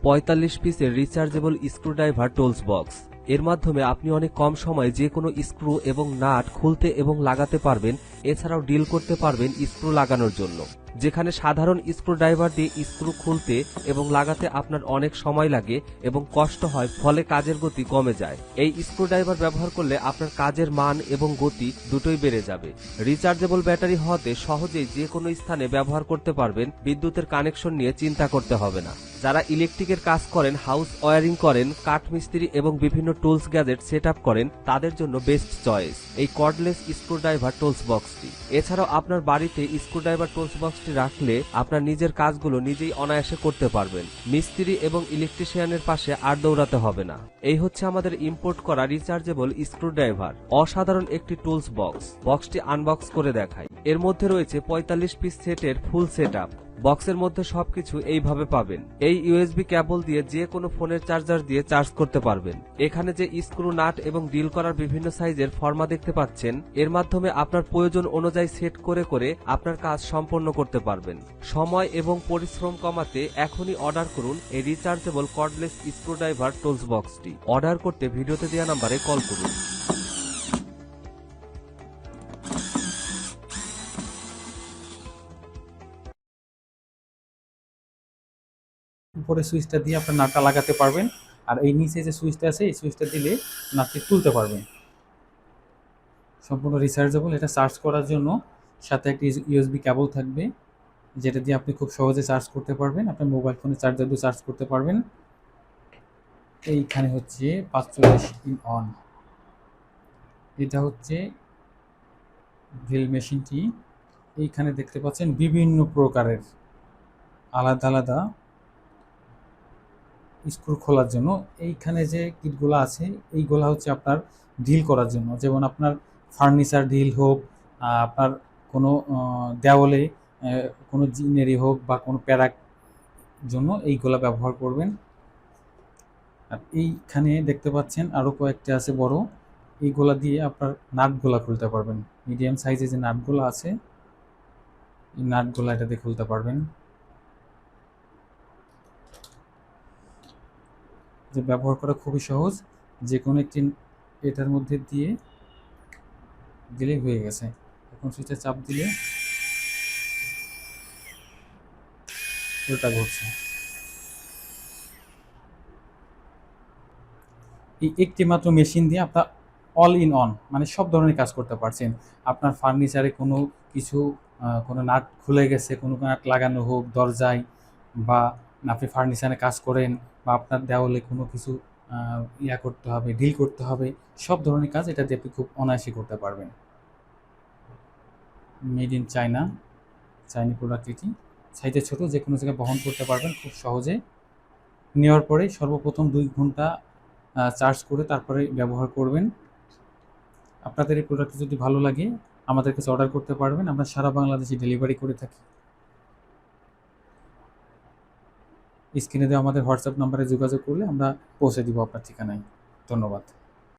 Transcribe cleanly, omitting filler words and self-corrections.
45 পিসের rechargeable screwdriver tools box. এর মাধ্যমে আপনি অনেক কম সময়ে যে কোনো স্ক্রু এবং নাট খুলতে এবং লাগাতে পারবেন। এছাড়াও ডিল করতে পারবেন স্ক্রু লাগানোর জন্য। যেখানে সাধারণ স্ক্রুড্রাইভার দিয়ে স্ক্রু খুলতে এবং লাগাতে আপনার অনেক সময় লাগে এবং কষ্ট হয়, ফলে কাজের গতি কমে যায়। এই স্ক্রুড্রাইভার ব্যবহার করলে আপনার কাজের মান এবং গতি দুটোই বেড়ে যাবে। রিচার্জেবল ব্যাটারি হওয়াতে সহজেই যে কোনো স্থানে ব্যবহার করতে পারবেন। বিদ্যুতের কানেকশন নিয়ে চিন্তা করতে হবে না। যারা ইলেকট্রিকের কাজ করেন, হাউস ওয়্যারিং করেন, কাঠমিস্ত্রি এবং বিভিন্ন টুলস গ্যাজেট সেট আপ করেন, তাদের জন্য বেস্ট চয়েস এই কর্ডলেস স্ক্রুড্রাইভার টুলস বক্সটি। এছাড়াও আপনার বাড়িতে স্ক্রুড্রাইভার টুলস বক্সটি রাখলে আপনার নিজের কাজগুলো নিজেই অনায়াসে করতে পারবেন। মিস্ত্রি এবং ইলেকট্রিশিয়ানের পাশে আর দৌড়াতে হবে না। এই হচ্ছে আমাদের ইম্পোর্ট করা রিচার্জেবল স্ক্রুড্রাইভার, অসাধারণ একটি টুলস বক্স। বক্সটি আনবক্স করে দেখাই। এর মধ্যে রয়েছে 45 পিস সেটের ফুল সেট আপ। বক্সের মধ্যে সবকিছু এইভাবে পাবেন। এই ইউএসবি কেবল দিয়ে যে কোনো ফোনের চার্জার দিয়ে চার্জ করতে পারবেন। এখানে যে স্ক্রু, নাট এবং ডিল করার বিভিন্ন সাইজের ফর্মা দেখতে পাচ্ছেন, এর মাধ্যমে আপনার প্রয়োজন অনুযায়ী সেট করে করে আপনার কাজ সম্পন্ন করতে পারবেন। সময় এবং পরিশ্রম কমাতে এখনই অর্ডার করুন এই রিচার্জেবল কর্ডলেস স্ক্রুড্রাইভার টুলস বক্সটি। অর্ডার করতে ভিডিওতে দেওয়া নম্বরে কল করুন। উপরে সুইচটা দিয়ে আপনার নাটটা লাগাতে পারবেন, আর এই নিচে যে সুইচটা আছে এই সুইচটা দিলে নাটটি তুলতে পারবেন। সম্পূর্ণ রিচার্জেবল। এটা চার্জ করার জন্য সাথে একটি ইউএসবি কেবল থাকবে, যেটা দিয়ে আপনি খুব সহজে চার্জ করতে পারবেন। আপনার মোবাইল ফোনে চার্জার দিয়ে চার্জ করতে পারবেন। এইখানে হচ্ছে 45 ইন অন। এটা হচ্ছে ড্রিল মেশিনটি। এইখানে দেখতে পাচ্ছেন বিভিন্ন প্রকারের আলাদা আলাদা স্ক্রু খোলার জন্য। এইখানে যে কিটগুলো আছে এইগুলো হচ্ছে আপনার ডিল করার জন্য, যেমন আপনার ফার্নিচার ডিল হোক, আপনার কোনো দেওয়ালে কোনো জিনেরি হোক বা কোনো প্যারাক জন্য এইগুলা ব্যবহার করবেন। আর এইখানে দেখতে পাচ্ছেন আরও কয়েকটা আছে বড়, এইগুলা দিয়ে আপনার নাটগুলা খুলতে পারবেন। মিডিয়াম সাইজে যে নাটগুলো আছে এই নাটগুলা এটা দিয়ে খুলতে পারবেন। যে ব্যবহার করা খুবই সহজ, যে কোনো একটি এটার মধ্যে দিয়ে দিলেই হয়ে গেছে। এখন সুইচে চাপ দিলে উল্টা ঘুরছে। এই একটি মাত্র মেশিন দিয়ে আপনার অল ইন অন, মানে সব ধরনের কাজ করতে পারছেন। আপনার ফার্নিচারে কোনো কিছু কোনো নাট খুলে গেছে, কোনো নাট লাগানো হোক দরজায়, বা আপনি ফার্নিচারে কাজ করেন, বা আপনার দেওয়ালে কোনো কিছু করতে হবে, ডিল করতে হবে, সব ধরনের কাজ এটা দিয়ে আপনি খুব অনায়াসে করতে পারবেন। মেড ইন চায়না, চাইনি প্রোডাক্ট এটি। সাইজে ছোটো, যে কোনো জায়গায় বহন করতে পারবেন খুব সহজে। নেওয়ার পরে সর্বপ্রথম 2 ঘন্টা চার্জ করে তারপরে ব্যবহার করবেন। আপনাদের এই প্রোডাক্টটি যদি ভালো লাগে আমাদের কাছে অর্ডার করতে পারবেন। আমরা সারা বাংলাদেশে ডেলিভারি করে থাকি। স্ক্রিনে দেওয়া আমাদের হোয়াটসঅ্যাপ নাম্বারে যোগাযোগ করলে আমরা পৌঁছে দিব আপনার ঠিকানায়। ধন্যবাদ।